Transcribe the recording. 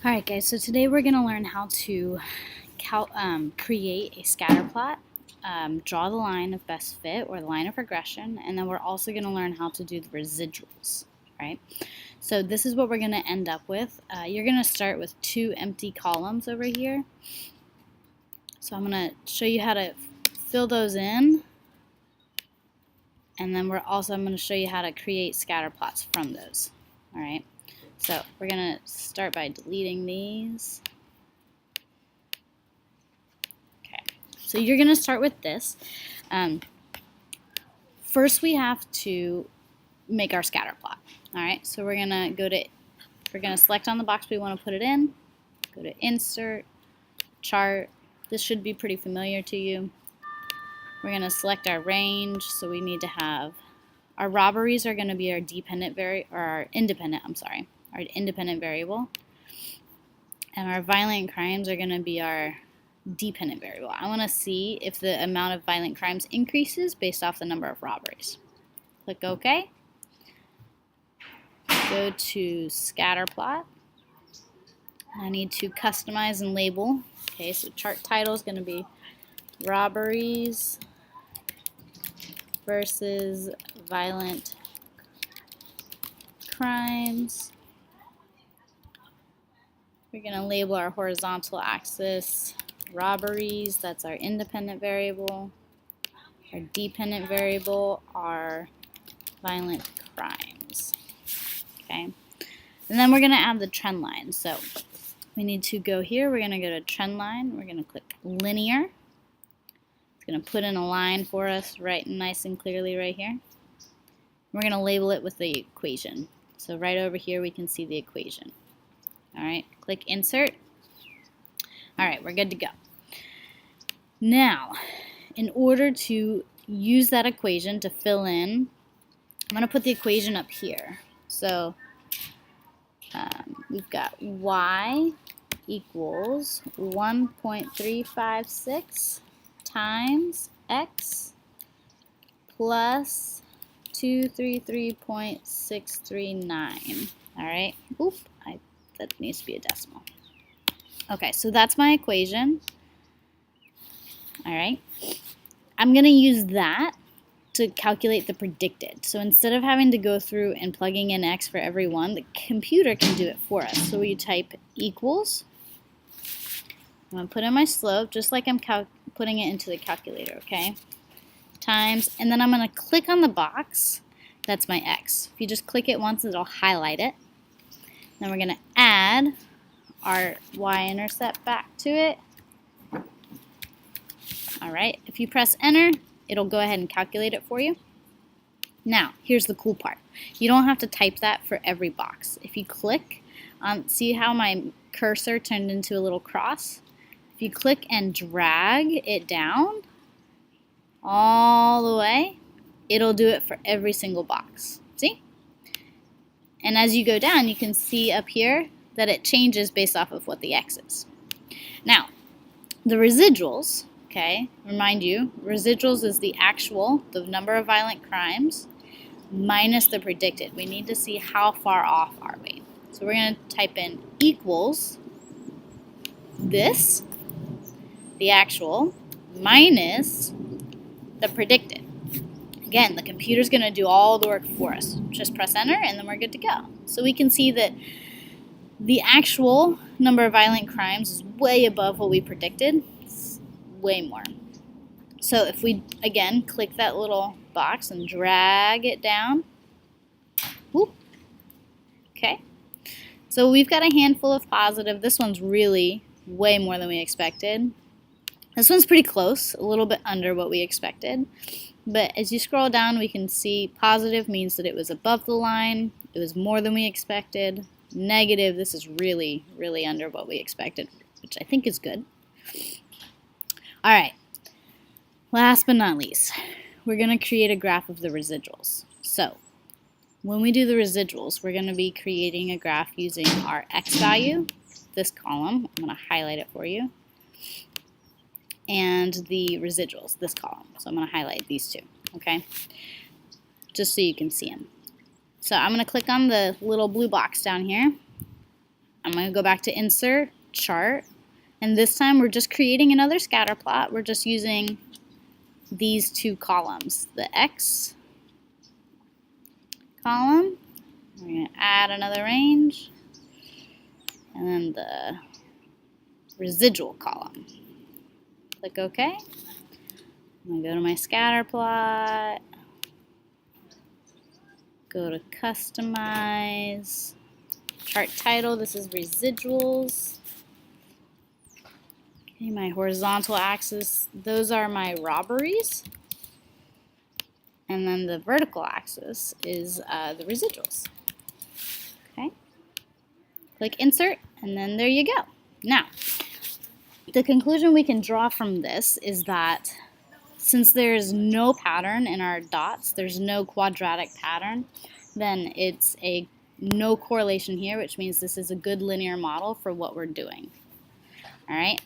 Alright guys, so today we're going to learn how to create a scatter plot, draw the line of best fit or the line of regression, and then we're also going to learn how to do the residuals, right? So this is what we're going to end up with. You're going to start with two empty columns over here. So I'm going to show you how to fill those in, and then I'm going to show you how to create scatter plots from those, alright? So we're going to start by deleting these. Okay, so you're going to start with this. First we have to make our scatter plot. Alright, so we're going to select on the box we want to put it in, go to Insert, Chart. This should be pretty familiar to you. We're going to select our range, so we need to have our robberies are going to be our independent variable, and our violent crimes are going to be our dependent variable. I want to see if the amount of violent crimes increases based off the number of robberies. Click OK. Go to scatter plot. I need to customize and label. Okay, so chart title is going to be robberies versus violent crimes. We're going to label our horizontal axis robberies, that's our independent variable. Our dependent variable are violent crimes. Okay, and then we're going to add the trend line. So we need to go here, we're going to go to trend line, we're going to click linear. It's going to put in a line for us right nice and clearly right here. We're going to label it with the equation. So right over here we can see the equation. Alright, click insert. Alright, we're good to go. Now, in order to use that equation to fill in, I'm going to put the equation up here. So we've got y equals 1.356 times x plus 233.639. Alright, that needs to be a decimal. Okay, so that's my equation. Alright, I'm going to use that to calculate the predicted. So instead of having to go through and plugging in x for every one, the computer can do it for us. So we type equals. I'm going to put in my slope just like I'm putting it into the calculator, okay? Times, and then I'm going to click on the box. That's my x. If you just click it once, it'll highlight it. Then we're going to add our y-intercept back to it. Alright, if you press enter, it'll go ahead and calculate it for you. Now, here's the cool part. You don't have to type that for every box. If you click, see how my cursor turned into a little cross? If you click and drag it down all the way, it'll do it for every single box. See? And as you go down, you can see up here that it changes based off of what the x is. Now, the residuals, okay, remind you, residuals is the number of violent crimes, minus the predicted. We need to see how far off are we. So we're going to type in equals this, the actual, minus the predicted. Again, the computer's going to do all the work for us. Just press enter and then we're good to go. So we can see that the actual number of violent crimes is way above what we predicted. It's way more. So if we, again, click that little box and drag it down. Whoop. Okay. So we've got a handful of positive. This one's really way more than we expected. This one's pretty close, a little bit under what we expected. But as you scroll down, we can see positive means that it was above the line. It was more than we expected. Negative, this is really, really under what we expected, which I think is good. Alright, last but not least, we're going to create a graph of the residuals. So, when we do the residuals, we're going to be creating a graph using our x value, this column. I'm going to highlight it for you. And the residuals, this column. So I'm going to highlight these two, okay? Just so you can see them. So I'm going to click on the little blue box down here. I'm going to go back to Insert, Chart, and this time we're just creating another scatter plot. We're just using these two columns, the X column. We're going to add another range, and then the residual column. Click OK. I'm going to go to my scatter plot, go to Customize, Chart Title, this is Residuals. Okay, my horizontal axis, those are my robberies. And then the vertical axis is the residuals. Okay. Click Insert, and then there you go. Now, the conclusion we can draw from this is that since there's no pattern in our dots, there's no quadratic pattern, then it's a no correlation here, which means this is a good linear model for what we're doing. All right.